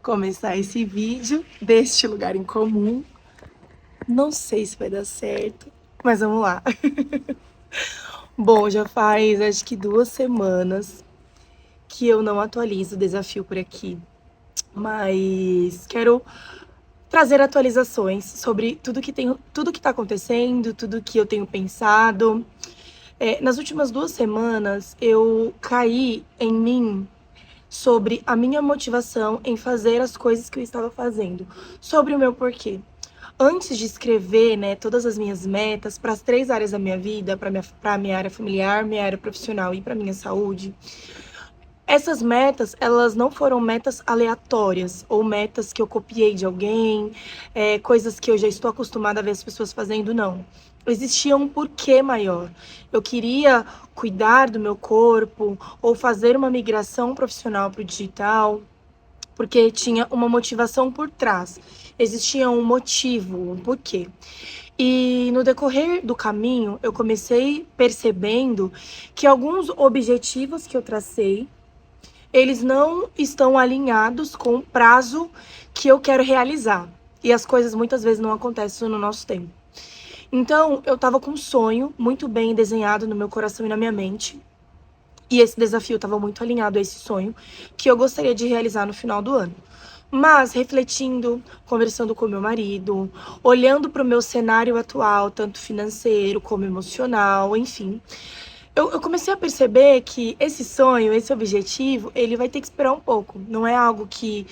começar esse vídeo deste lugar em comum. Não sei se vai dar certo, mas vamos lá. Bom, já faz acho que 2 semanas que eu não atualizo o desafio por aqui, mas quero trazer atualizações sobre tudo que tá acontecendo, tudo que eu tenho pensado. Nas últimas 2 semanas eu caí em mim sobre a minha motivação em fazer as coisas que eu estava fazendo, sobre o meu porquê. Antes de escrever, né, todas as minhas metas para as 3 áreas da minha vida, para minha área familiar, minha área profissional e para minha saúde, essas metas, elas não foram metas aleatórias ou metas que eu copiei de alguém, coisas que eu já estou acostumada a ver as pessoas fazendo, não. Existia um porquê maior. Eu queria cuidar do meu corpo ou fazer uma migração profissional para o digital, porque tinha uma motivação por trás. Existia um motivo, um porquê. E no decorrer do caminho, eu comecei percebendo que alguns objetivos que eu tracei, eles não estão alinhados com o prazo que eu quero realizar. E as coisas muitas vezes não acontecem no nosso tempo. Então, eu estava com um sonho muito bem desenhado no meu coração e na minha mente. E esse desafio estava muito alinhado a esse sonho que eu gostaria de realizar no final do ano. Mas refletindo, conversando com meu marido, olhando para o meu cenário atual, tanto financeiro como emocional, enfim, eu comecei a perceber que esse sonho, esse objetivo, ele vai ter que esperar um pouco. Não é algo que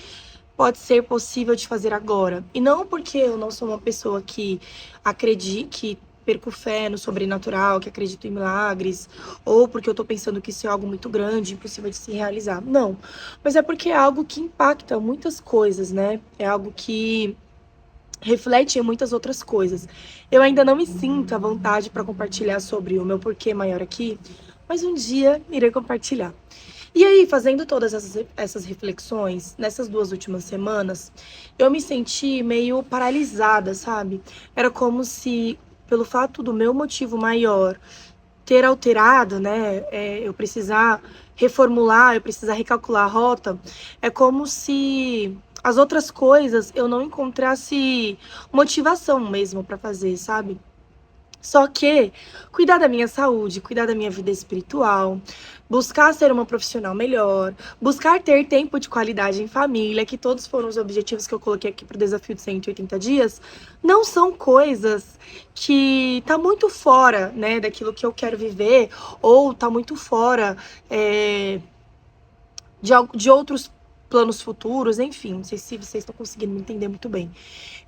pode ser possível de fazer agora. E não porque eu não sou uma pessoa que acredite, que perco fé no sobrenatural, que acredito em milagres, ou porque eu tô pensando que isso é algo muito grande, impossível de se realizar. Não. Mas é porque é algo que impacta muitas coisas, né? É algo que reflete em muitas outras coisas. Eu ainda não me sinto à vontade para compartilhar sobre o meu porquê maior aqui, mas um dia irei compartilhar. E aí, fazendo todas essas reflexões, nessas 2 últimas semanas, eu me senti meio paralisada, sabe? Era como se, pelo fato do meu motivo maior ter alterado, né? Eu precisar reformular, eu precisar recalcular a rota, é como se as outras coisas eu não encontrasse motivação mesmo para fazer, sabe? Só que cuidar da minha saúde, cuidar da minha vida espiritual, buscar ser uma profissional melhor, buscar ter tempo de qualidade em família, que todos foram os objetivos que eu coloquei aqui para o desafio de 180 dias, não são coisas que tá muito fora, né, daquilo que eu quero viver, ou tá muito fora de outros planos futuros, enfim, não sei se vocês estão conseguindo me entender muito bem.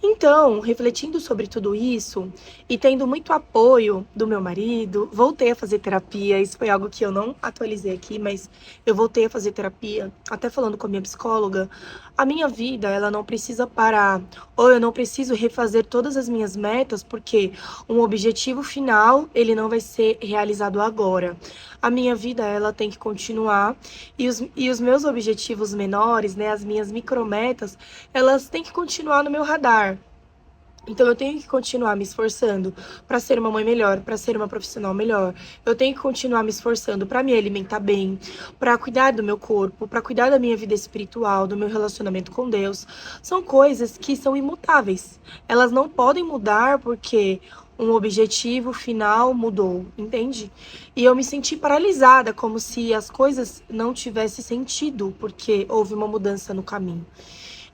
Então, refletindo sobre tudo isso e tendo muito apoio do meu marido, voltei a fazer terapia. Isso foi algo que eu não atualizei aqui, mas eu voltei a fazer terapia, até falando com a minha psicóloga. A minha vida, ela não precisa parar, ou eu não preciso refazer todas as minhas metas, porque um objetivo final, ele não vai ser realizado agora. A minha vida, ela tem que continuar, e os meus objetivos menores, né, as minhas micrometas, elas têm que continuar no meu radar. Então eu tenho que continuar me esforçando para ser uma mãe melhor, para ser uma profissional melhor. Eu tenho que continuar me esforçando para me alimentar bem, para cuidar do meu corpo, para cuidar da minha vida espiritual, do meu relacionamento com Deus. São coisas que são imutáveis. Elas não podem mudar porque um objetivo final mudou, entende? E eu me senti paralisada, como se as coisas não tivessem sentido, porque houve uma mudança no caminho.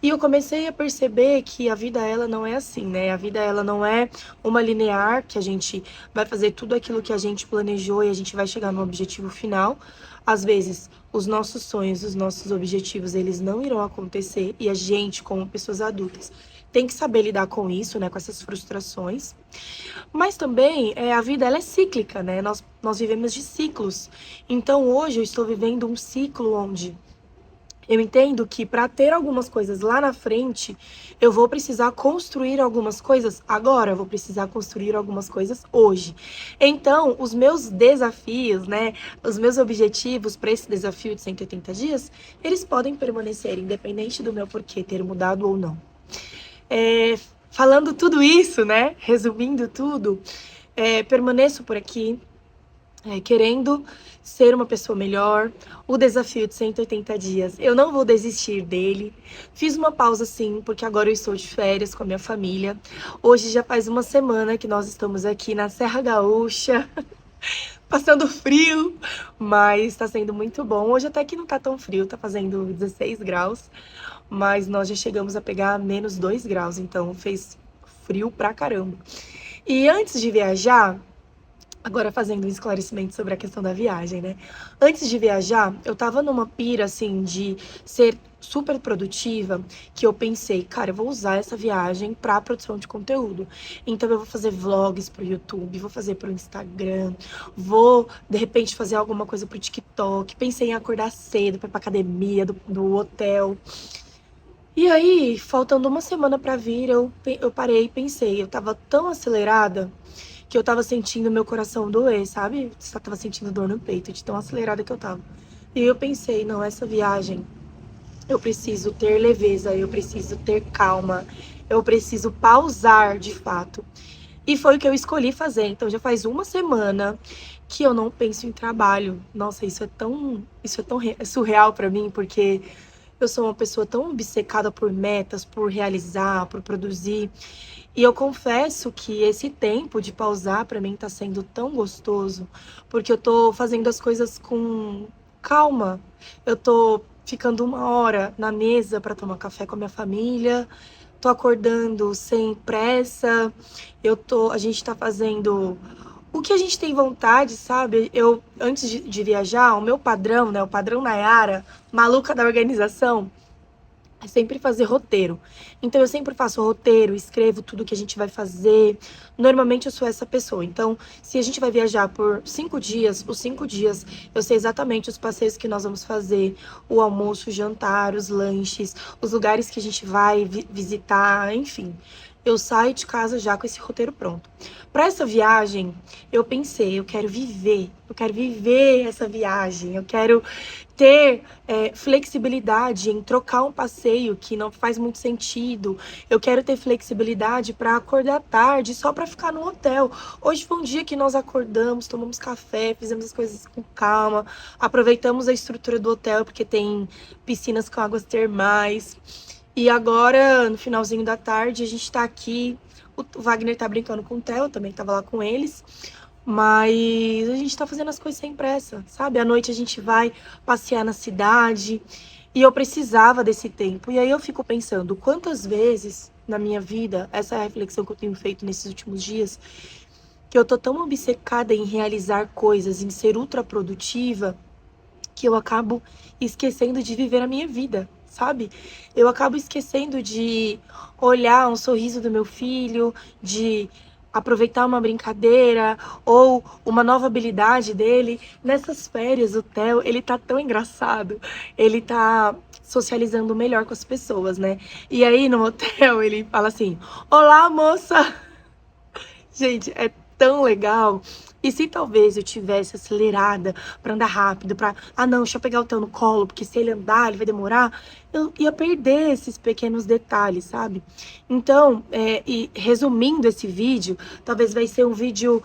E eu comecei a perceber que a vida, ela não é assim, né? A vida, ela não é uma linear, que a gente vai fazer tudo aquilo que a gente planejou e a gente vai chegar no objetivo final. Às vezes, os nossos sonhos, os nossos objetivos, eles não irão acontecer e a gente, como pessoas adultas, tem que saber lidar com isso, né? Com essas frustrações. Mas também, a vida, ela é cíclica, né? Nós vivemos de ciclos. Então, hoje eu estou vivendo um ciclo onde eu entendo que para ter algumas coisas lá na frente, eu vou precisar construir algumas coisas agora, eu vou precisar construir algumas coisas hoje. Então, os meus desafios, né, os meus objetivos para esse desafio de 180 dias, eles podem permanecer independente do meu porquê ter mudado ou não. Falando tudo isso, né, resumindo tudo, permaneço por aqui, querendo ser uma pessoa melhor, o desafio de 180 dias. Eu não vou desistir dele. Fiz uma pausa sim, porque agora eu estou de férias com a minha família. Hoje já faz uma semana que nós estamos aqui na Serra Gaúcha, passando frio, mas tá sendo muito bom. Hoje até que não tá tão frio, tá fazendo 16 graus, mas nós já chegamos a pegar menos 2 graus, então fez frio pra caramba. E antes de viajar, agora fazendo um esclarecimento sobre a questão da viagem, né? Antes de viajar, eu tava numa pira, assim, de ser super produtiva, que eu pensei, cara, eu vou usar essa viagem pra produção de conteúdo. Então eu vou fazer vlogs pro YouTube, vou fazer pro Instagram, vou, de repente, fazer alguma coisa pro TikTok. Pensei em acordar cedo pra ir pra academia do hotel. E aí, faltando uma semana pra vir, eu parei e pensei, eu tava tão acelerada que eu tava sentindo meu coração doer, sabe? Só tava sentindo dor no peito, de tão acelerada que eu tava. E eu pensei, não, essa viagem, eu preciso ter leveza, eu preciso ter calma, eu preciso pausar de fato. E foi o que eu escolhi fazer. Então já faz uma semana que eu não penso em trabalho. Nossa, isso é surreal pra mim, porque eu sou uma pessoa tão obcecada por metas, por realizar, por produzir. E eu confesso que esse tempo de pausar pra mim tá sendo tão gostoso, porque eu tô fazendo as coisas com calma. Eu tô ficando uma hora na mesa pra tomar café com a minha família, tô acordando sem pressa, a gente tá fazendo o que a gente tem vontade, sabe? Antes de viajar, o meu padrão, né, o padrão Nayara, maluca da organização, é sempre fazer roteiro. Então eu sempre faço roteiro, escrevo tudo que a gente vai fazer. Normalmente eu sou essa pessoa. Então, se a gente vai viajar por 5 dias, os 5 dias eu sei exatamente os passeios que nós vamos fazer, o almoço, o jantar, os lanches, os lugares que a gente vai visitar, enfim. Eu saio de casa já com esse roteiro pronto. Para essa viagem, eu quero viver essa viagem, eu quero ter flexibilidade em trocar um passeio que não faz muito sentido. Eu quero ter flexibilidade para acordar tarde só para ficar no hotel. Hoje foi um dia que nós acordamos, tomamos café, fizemos as coisas com calma, aproveitamos a estrutura do hotel porque tem piscinas com águas termais. E agora, no finalzinho da tarde, a gente tá aqui. O Wagner tá brincando com o Theo, também tava lá com eles. Mas a gente tá fazendo as coisas sem pressa, sabe? À noite a gente vai passear na cidade. E eu precisava desse tempo. E aí eu fico pensando, quantas vezes na minha vida, essa é a reflexão que eu tenho feito nesses últimos dias, que eu tô tão obcecada em realizar coisas, em ser ultra produtiva, que eu acabo esquecendo de viver a minha vida, sabe? Eu acabo esquecendo de olhar um sorriso do meu filho, de aproveitar uma brincadeira ou uma nova habilidade dele. Nessas férias, o Theo, ele tá tão engraçado, ele tá socializando melhor com as pessoas, né? E aí no hotel ele fala assim: "Olá, moça!" Gente, é tão legal. E se talvez eu tivesse acelerada pra andar rápido, pra, ah não, deixa eu pegar o Theo no colo, porque se ele andar, ele vai demorar, eu ia perder esses pequenos detalhes, sabe? Então, e resumindo esse vídeo, talvez vai ser um vídeo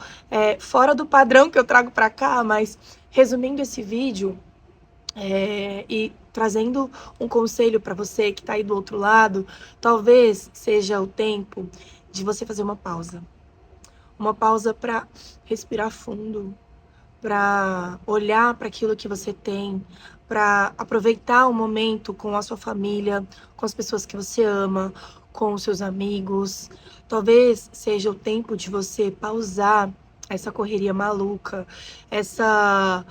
fora do padrão que eu trago pra cá, mas resumindo esse vídeo, e trazendo um conselho pra você que tá aí do outro lado, talvez seja o tempo de você fazer uma pausa para respirar fundo, para olhar para aquilo que você tem, para aproveitar o momento com a sua família, com as pessoas que você ama, com os seus amigos. Talvez seja o tempo de você pausar essa correria maluca, essa,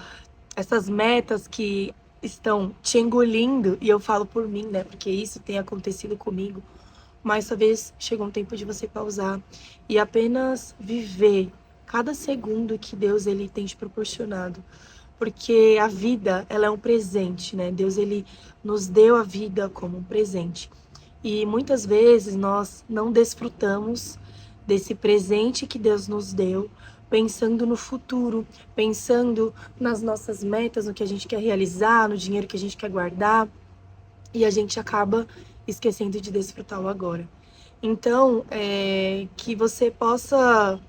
essas metas que estão te engolindo, e eu falo por mim, né? Porque isso tem acontecido comigo. Mas talvez chegue um tempo de você pausar e apenas viver cada segundo que Deus ele tem te proporcionado. Porque a vida, ela é um presente, né? Deus ele nos deu a vida como um presente. E muitas vezes nós não desfrutamos desse presente que Deus nos deu, pensando no futuro, pensando nas nossas metas, no que a gente quer realizar, no dinheiro que a gente quer guardar, e a gente acaba esquecendo de desfrutar o agora. Então, que você possa,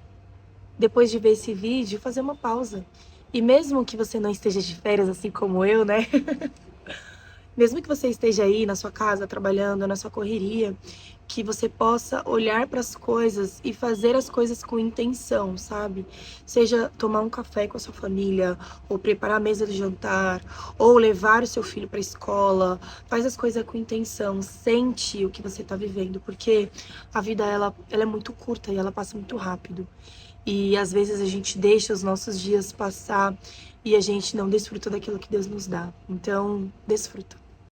depois de ver esse vídeo, fazer uma pausa E mesmo que você não esteja de férias, assim como eu, né? Mesmo que você esteja aí na sua casa, trabalhando, na sua correria, que você possa olhar para as coisas e fazer as coisas com intenção, sabe? Seja tomar um café com a sua família, ou preparar a mesa do jantar, ou levar o seu filho para a escola. Faz as coisas com intenção, sente o que você está vivendo, porque a vida ela é muito curta e ela passa muito rápido. E às vezes a gente deixa os nossos dias passar e a gente não desfruta daquilo que Deus nos dá. Então, desfruta.